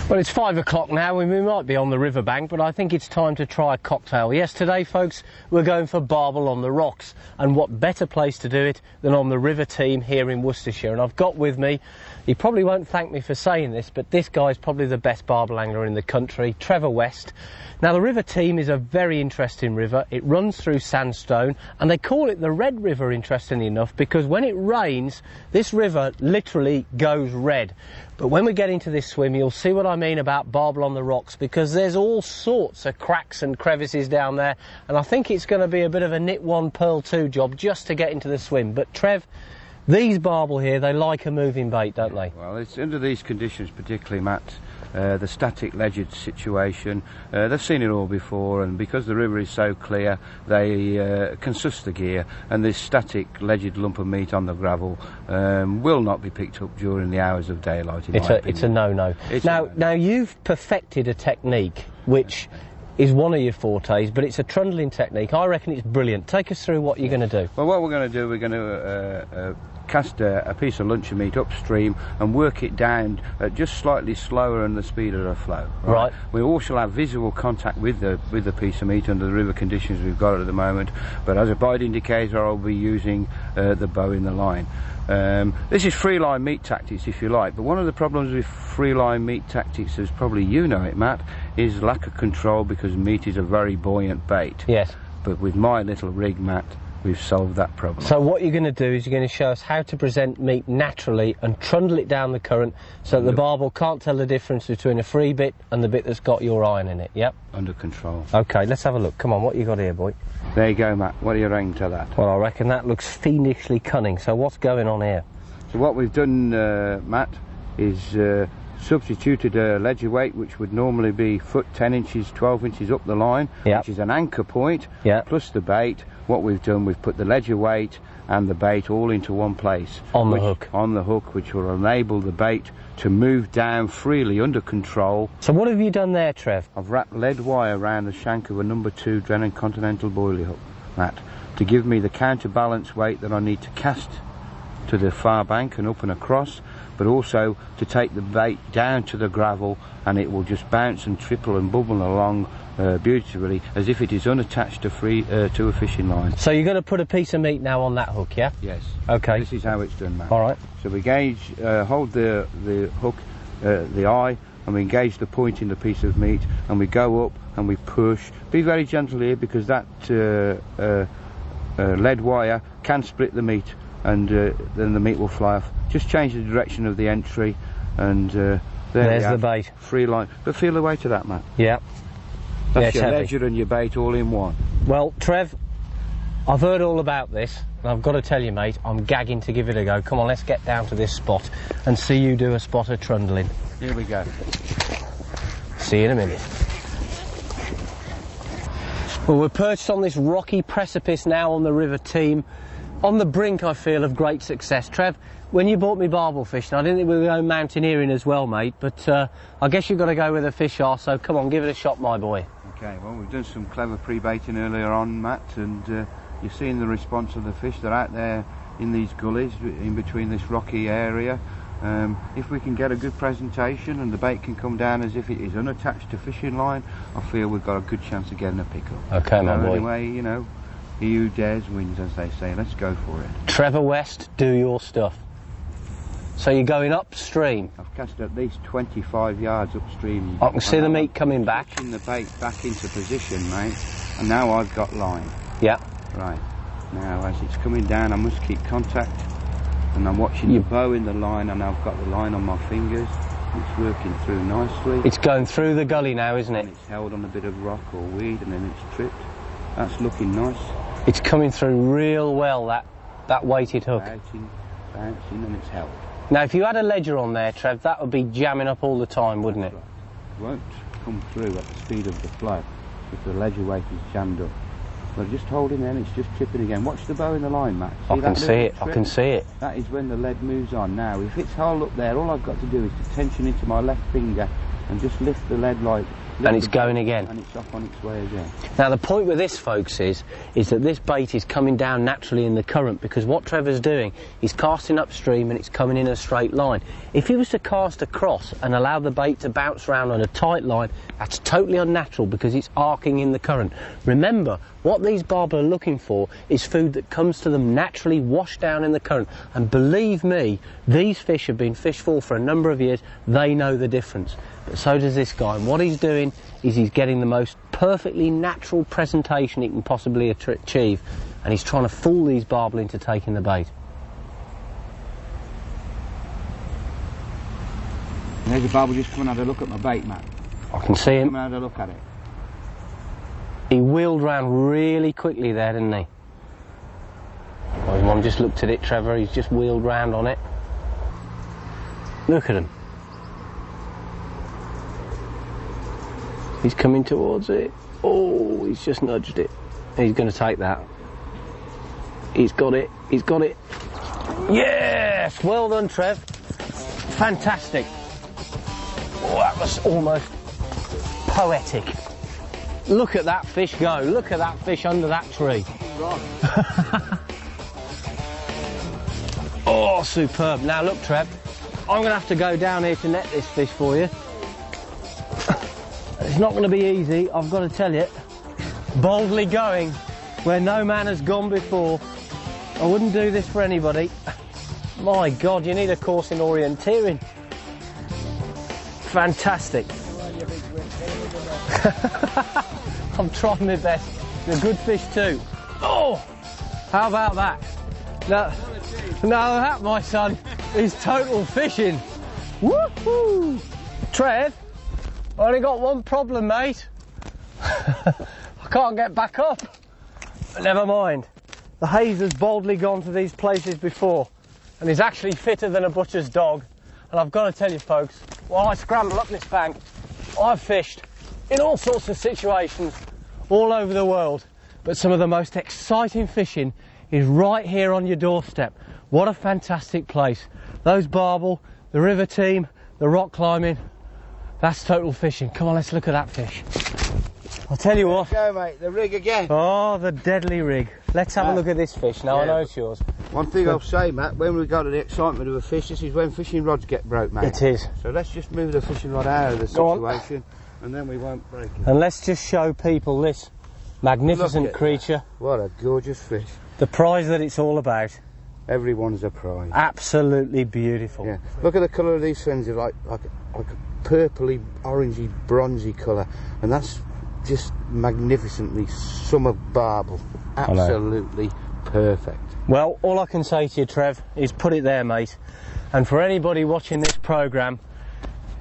Well, it's 5 o'clock now and we might be on the riverbank, but I think it's time to try a cocktail. Yes, today, folks, we're going for Barbel on the rocks, and what better place to do it than on the River Team here in Worcestershire. And I've got with me, he probably won't thank me for saying this, but this guy's probably the best Barbel angler in the country, Trefor West. Now, the River Team is a very interesting river. It runs through sandstone, and they call it the Red River, interestingly enough, because when it rains, this river literally goes red. But when we get into this swim, you'll see what I mean about Barbel on the rocks, because there's all sorts of cracks and crevices down there, and I think it's going to be a bit of a knit one, pearl two job just to get into the swim. But Trev, these Barbel here, they like a moving bait, don't they? Well, it's under these conditions, particularly, Matt, the static ledged situation, they've seen it all before, and because the river is so clear, they can suss the gear, and this static ledged lump of meat on the gravel will not be picked up during the hours of daylight. It's a no-no. Now you've perfected a technique which is one of your fortes, but it's a trundling technique. I reckon it's brilliant. Take us through what you're going to do. Well, what we're going to do, we're going to cast a piece of luncheon meat upstream and work it down just slightly slower than the speed of the flow. Right. We all shall have visual contact with the piece of meat under the river conditions we've got at the moment, but as a bite indicator I'll be using the bow in the line. This is free line meat tactics, if you like, but one of the problems with free line meat tactics, as probably you know it, Matt, is lack of control, because meat is a very buoyant bait. Yes. But with my little rig, Matt, we've solved that problem. So what you're going to do is you're going to show us how to present meat naturally and trundle it down the current so that the Barbel can't tell the difference between a free bit and the bit that's got your iron in it. Yep. Under control. Okay, let's have a look. Come on, what you got here, boy? There you go, Matt. What do you reckon to that? Well, I reckon that looks fiendishly cunning. So what's going on here? So what we've done, Matt, is substituted a ledger weight which would normally be foot 10 inches, 12 inches up the line, yep, which is an anchor point, yep, plus the bait. What we've done, we've put the ledger weight and the bait all into one place. On the hook. On the hook, which will enable the bait to move down freely under control. So what have you done there, Trev? I've wrapped lead wire around the shank of a number 2 Drennan Continental boilie hook, Matt, to give me the counterbalance weight that I need to cast to the far bank and up and across, but also to take the bait down to the gravel, and it will just bounce and triple and bubble along beautifully, as if it is unattached to a fishing line. So you're going to put a piece of meat now on that hook, yeah? Yes. Okay. This is how it's done, Matt. All right. So we hold the hook, the eye, and we engage the point in the piece of meat, and we go up and we push. Be very gentle here, because that lead wire can split the meat, and then the meat will fly off. Just change the direction of the entry, and there's the bait. Free line. But feel the weight of that, Matt. Yeah. That's your ledger and your bait all in one. Well, Trev, I've heard all about this, and I've got to tell you, mate, I'm gagging to give it a go. Come on, let's get down to this spot and see you do a spot of trundling. Here we go. See you in a minute. Well, we're perched on this rocky precipice now on the River Team, on the brink, I feel, of great success. Trev, when you bought me Barbel fishing, I didn't think we were going mountaineering as well, mate, but I guess you've got to go where the fish are, so come on, give it a shot, my boy. Okay, well, we've done some clever pre-baiting earlier on, Matt, and you've seen the response of the fish. They're out there in these gullies, in between this rocky area. If we can get a good presentation and the bait can come down as if it is unattached to fishing line, I feel we've got a good chance of getting a pickup. Okay, my boy. Anyway, you know, he who dares wins, as they say. Let's go for it. Trefor West, do your stuff. So you're going upstream? I've cast at least 25 yards upstream. I can see the meat coming back. Pushing the bait back into position, mate, and now I've got line. Yeah. Right. Now, as it's coming down, I must keep contact, and I'm watching the bow in the line, and I've got the line on my fingers. It's working through nicely. It's going through the gully now, isn't it? And it's held on a bit of rock or weed, and then it's tripped. That's looking nice. It's coming through real well, that weighted hook. Bouncing, and it's held. Now, if you had a ledger on there, Trev, that would be jamming up all the time, wouldn't it? It won't come through at the speed of the flow if the ledger weight is jammed up. But just holding there, and it's just tripping again. Watch the bow in the line, Matt. I can see it. I can see it. That is when the lead moves on. Now, if it's held up there, all I've got to do is to tension into my left finger and just lift the lead like And it's going again. And it's off on its way again. Now the point with this, folks, is that this bait is coming down naturally in the current, because what Trevor's doing, he's casting upstream and it's coming in a straight line. If he was to cast across and allow the bait to bounce around on a tight line, that's totally unnatural because it's arcing in the current. Remember, what these barbel are looking for is food that comes to them naturally, washed down in the current. And believe me, these fish have been fished for a number of years. They know the difference. But so does this guy. And what he's doing is he's getting the most perfectly natural presentation he can possibly achieve. And he's trying to fool these barbel into taking the bait. And there's a barbel just come and had a look at my bait, Matt. I can see him. Come and have a look at it. He wheeled round really quickly there, didn't he? Well, his mum just looked at it, Trevor. He's just wheeled round on it. Look at him. He's coming towards it. Oh, he's just nudged it. He's going to take that. He's got it. He's got it. Yes! Well done, Trev. Fantastic. Oh, that was almost poetic. Look at that fish go. Look at that fish under that tree. Oh, superb. Now look, Trev, I'm going to have to go down here to net this fish for you. It's not going to be easy, I've got to tell you. Boldly going where no man has gone before. I wouldn't do this for anybody. My God, you need a course in orienteering. Fantastic. I'm trying my best. They're good fish too. Oh, how about that? No, that, my son, is total fishing. Woohoo! Trev, I only got one problem, mate. I can't get back up. But never mind. The haze has boldly gone to these places before, and he's actually fitter than a butcher's dog. And I've got to tell you, folks, while I scramble up this bank, I've fished in all sorts of situations all over the world, but some of the most exciting fishing is right here on your doorstep. What a fantastic place. Those barbel, the river team, the rock climbing, that's total fishing. Come on, let's look at that fish. I'll tell you what. Go, mate, the rig again. Oh, the deadly rig. Let's have a look at this fish now. Yeah. I know it's yours. One thing I'll say, Matt, when we go to the excitement of a fish, this is when fishing rods get broke, mate. It is. So let's just move the fishing rod out of the situation, and then we won't break it. And let's just show people this magnificent creature. That. What a gorgeous fish. The prize that it's all about. Everyone's a prize. Absolutely beautiful. Yeah. Look at the colour of these fins. They're like a purpley, orangey, bronzy colour, and that's just magnificently summer barbel. Absolutely perfect. Well, all I can say to you, Trev, is put it there, mate. And for anybody watching this programme,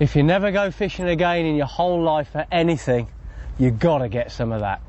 if you never go fishing again in your whole life for anything, you've got to get some of that.